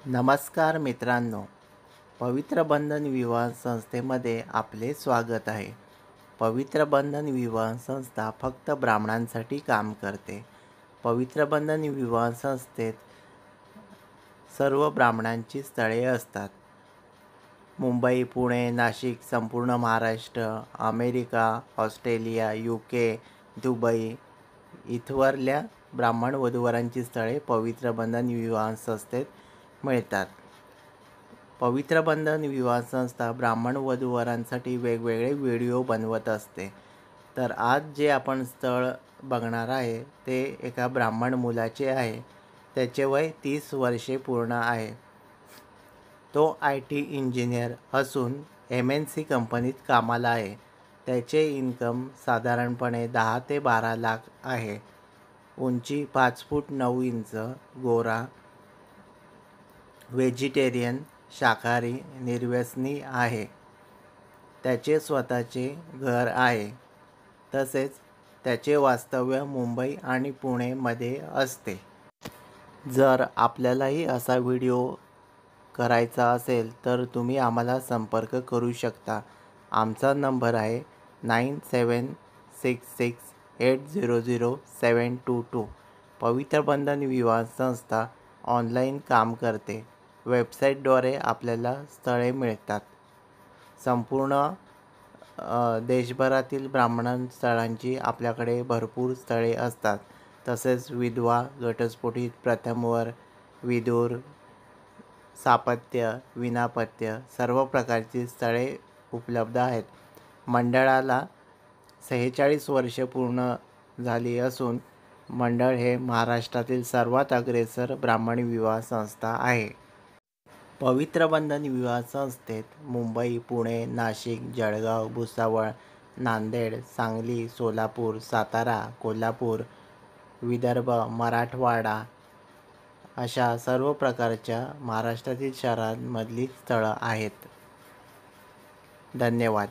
नमस्कार मित्रांनो, पवित्र बंधन विवाह संस्थेमध्ये आपले स्वागत आहे. पवित्र बंधन विवाह संस्था फक्त ब्राह्मणांसाठी काम करते. पवित्र बंधन विवाह संस्थेत सर्व ब्राह्मणांची स्थळे असतात. मुंबई, पुणे, नाशिक, संपूर्ण Maharashtra, America, Australia, UK, Dubai इथवरल्या ब्राह्मण वधूवरांची स्थळे पवित्र बंधन विवाह संस्थेत मिळतात. पवित्र बंधन विवाह संस्था ब्राह्मण वधूवरांसाठी वेगवेगळे व्हिडिओ बनवत असते. तर आज जे आपण स्थळ बघणार आहे ते एका ब्राह्मण मुलाचे आहे. त्याचे वय 30 वर्षे पूर्ण आहे. तो IT इंजिनियर असून MNC कंपनीत कामाला आहे. त्याचे इन्कम साधारणपणे 10 ते 12 लाख आहे. उंची 5 फूट 9 इंच, गोरा, व्हेजिटेरियन, शाकाहारी, निर्व्यसनी आहे. त्याचे स्वतःचे घर आहे. तसेच त्याचे वास्तव्य मुंबई आणि पुणेमध्ये असते. जर आपल्यालाही असा व्हिडिओ करायचा असेल तर तुम्ही आम्हाला संपर्क करू शकता. आमचा नंबर आहे 9766800722. पवित्र बंधन विवाह संस्था ऑनलाईन काम करते. वेबसाईटद्वारे आपल्याला स्थळे मिळतात. संपूर्ण देशभरातील ब्राह्मण स्थळांची आपल्याकडे भरपूर स्थळे असतात. तसेच विधवा, घटस्फोटित, प्रथमवर, विधुर, सापत्य, विनापत्य सर्व प्रकारची स्थळे उपलब्ध आहेत. मंडळाला 46 वर्षे पूर्ण झाली असून मंडळ हे महाराष्ट्रातील सर्वात अग्रेसर ब्राह्मण विवाह संस्था आहे. पवित्र बंधन विवाह संस्थेत मुंबई, पुणे, नाशिक, जळगाव, भुसावळ, नांदेड, सांगली, सोलापूर, सातारा, कोल्हापूर, विदर्भ, मराठवाडा अशा सर्व प्रकारच्या महाराष्ट्रातील शहरांमधली स्थळं आहेत. धन्यवाद.